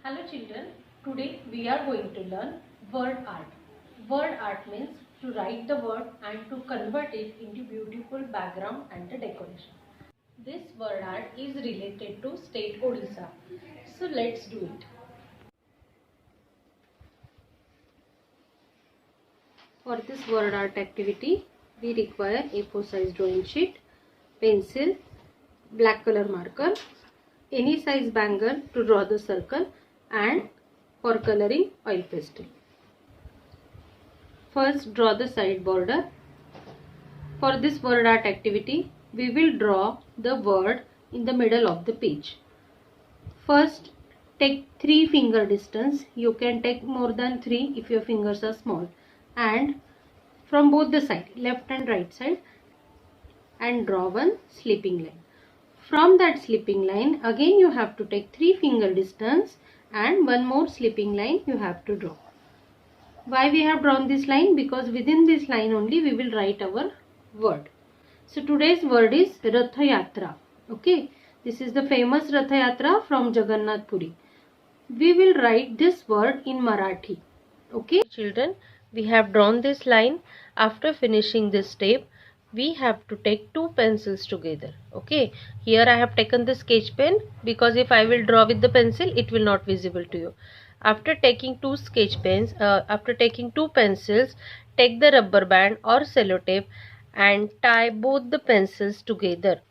Hello children, today we are going to learn word art. Word art means to write the word and to convert it into beautiful background and the decoration. This word art is related to state Odisha. So let's do it. For this word art activity, we require A4 size drawing sheet, pencil, black color marker, any size bangle to draw the circle, and for coloring oil pastel. First draw the side border. For this word art activity, we will draw the word in the middle of the page. First take 3 finger distance. You can take more than 3 if your fingers are small, and from both the side, left and right side, and draw one slipping line. From that slipping line again you have to take 3 finger distance and one more slipping line you have to draw. Why we have drawn this line? Because within this line only we will write our word. So today's word is Ratha Yatra. Okay, this is the famous Ratha Yatra from Jagannath Puri. We will write this word in Marathi. Okay children, we have drawn this line. After finishing this step, we have to take 2 pencils together. Okay, here I have taken the sketch pen because if I will draw with the pencil, it will not visible to you. After taking 2 sketch pens, after taking 2 pencils, take the rubber band or sellotape and tie both the pencils together.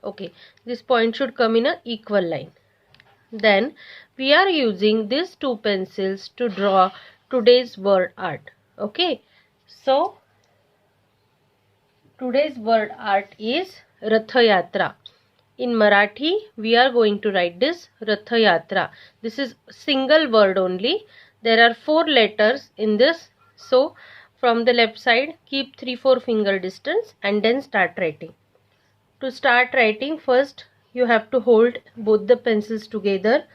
Okay, this point should come in an equal line. Then we are using these 2 pencils to draw today's word art. Okay, so today's word art is Ratha Yatra. In Marathi, we are going to write this Ratha Yatra. This is single word only. There are 4 letters in this. So, from the left side, keep 3-4 finger distance and then start writing. To start writing, first you have to hold both the pencils together.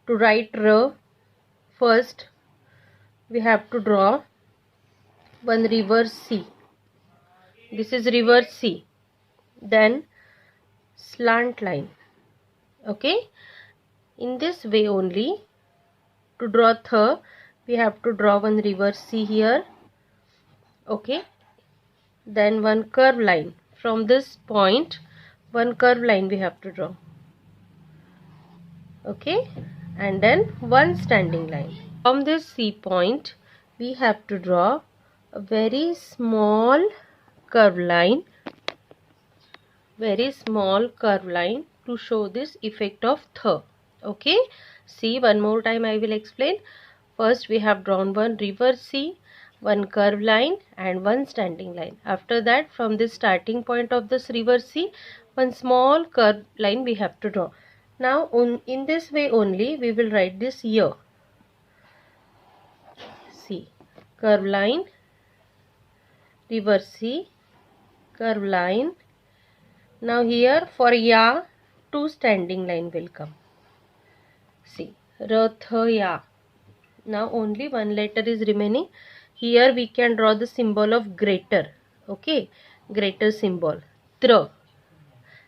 To write R, first we have to draw one reverse C. This is reverse C. Then slant line. Okay, in this way only. To draw Th, we have to draw one reverse C here. Okay, then one curve line. From this point, one curve line we have to draw. Okay, and then one standing line. From this C point, we have to draw a very small curve line. Very small curve line to show this effect of Th. Okay, see, one more time I will explain. First we have drawn one reverse C, one curve line and one standing line. After that, from this starting point of this reverse C, one small curve line we have to draw. Now in this way only we will write this year. See, curve line, reverse C, curve line. Now here for Ya, 2 standing line will come. See, Ratha Ya. Now only one letter is remaining. Here we can draw the symbol of greater. Okay, greater symbol. Tra.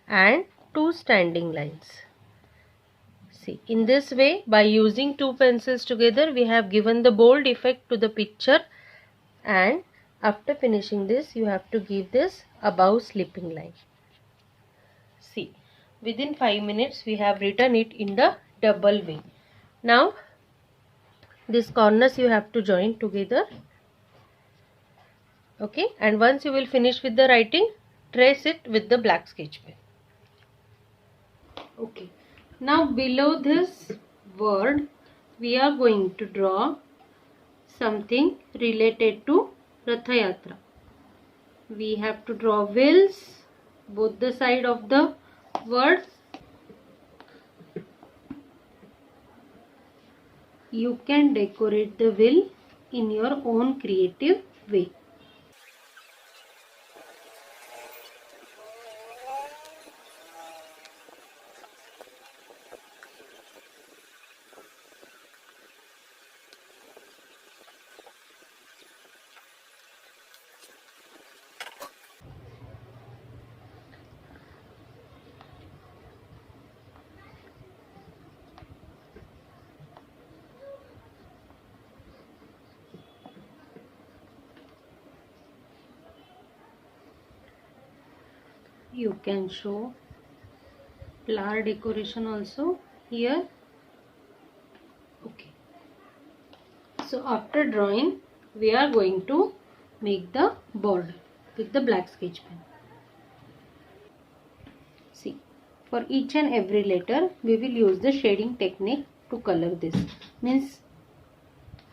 And 2 standing lines. See, in this way, by using 2 pencils together, we have given the bold effect to the picture. And after finishing this, you have to give this above slipping line. See, within 5 minutes we have written it in the double way. Now these corners you have to join together. Okay, and once you will finish with the writing, trace it with the black sketch pen. Okay, now below this word we are going to draw something related to Ratha Yatra. We have to draw wheels both the side of the word. You can decorate the wheel in your own creative way. you can show flower decoration also here. Okay. So after drawing, we are going to make the border with the black sketch pen. See, for each and every letter, we will use the shading technique to color this. Means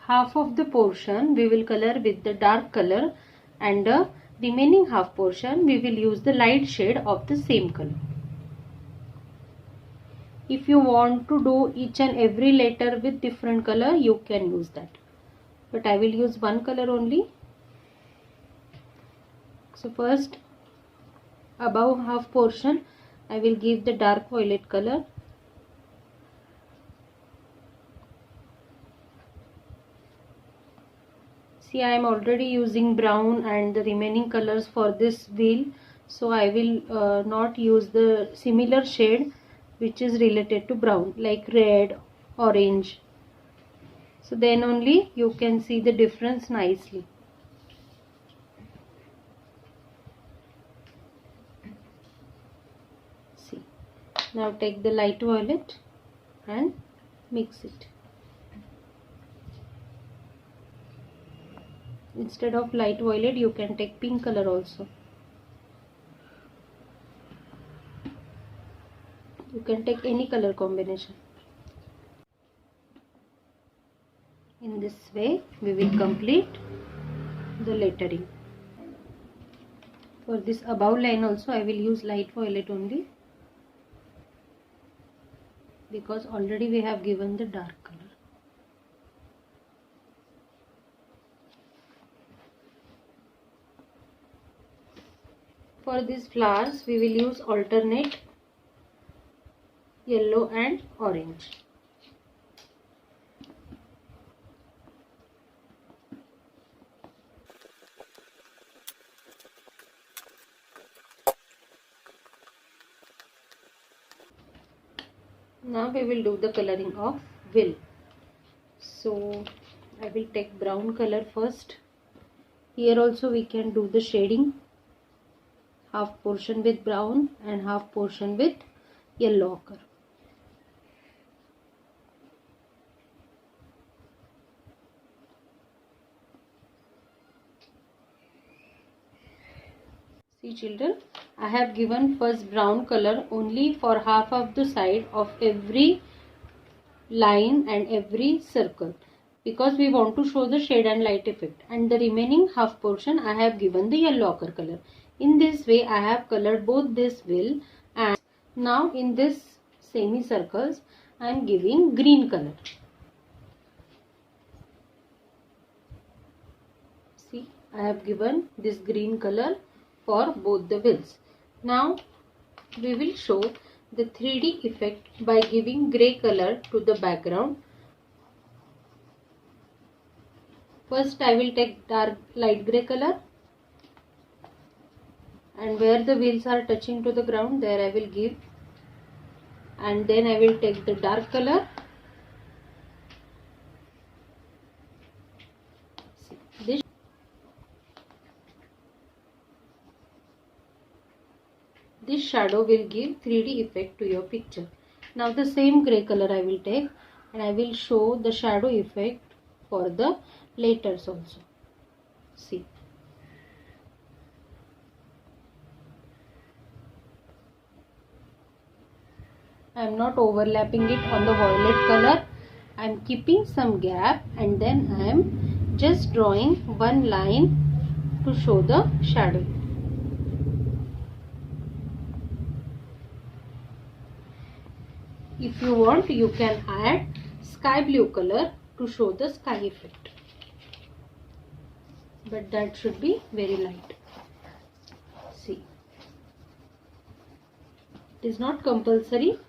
half of the portion we will color with the dark color, and the remaining half portion we will use the light shade of the same color. If you want to do each and every letter with different color, you can use that. But I will use one color only. So first, above half portion, I will give the dark violet color. See, I am already using brown and the remaining colors for this wheel. So I will not use the similar shade which is related to brown, like red, orange. So then only you can see the difference nicely. See, now take the light violet and mix it. Instead of light violet, you can take pink color also. You can take any color combination. In this way, we will complete the lettering. For this above line also, I will use light violet only, because already we have given the dark color. For these flowers, we will use alternate yellow and orange. Now we will do the coloring of will. So I will take brown color first. Here also we can do the shading. Half portion with brown and half portion with yellow ochre. See children, I have given first brown color only for half of the side of every line and every circle, because we want to show the shade and light effect, and the remaining half portion I have given the yellow ochre color. In this way I have colored both this will, and now in this semicircles I am giving green color. See, I have given this green color for both the wheels. Now we will show the 3D effect by giving grey color to the background. First I will take dark light grey color, and where the wheels are touching to the ground, there I will give, and then I will take the dark color. See, this shadow will give 3D effect to your picture. Now the same grey color I will take, and I will show the shadow effect for the letters also. See. I am not overlapping it on the violet color. I am keeping some gap, and then I am just drawing one line to show the shadow. If you want, you can add sky blue color to show the sky effect, but that should be very light. See, it is not compulsory.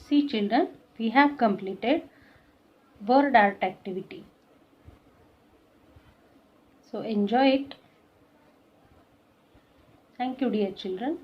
See children, we have completed word art activity. So enjoy it. Thank you dear children.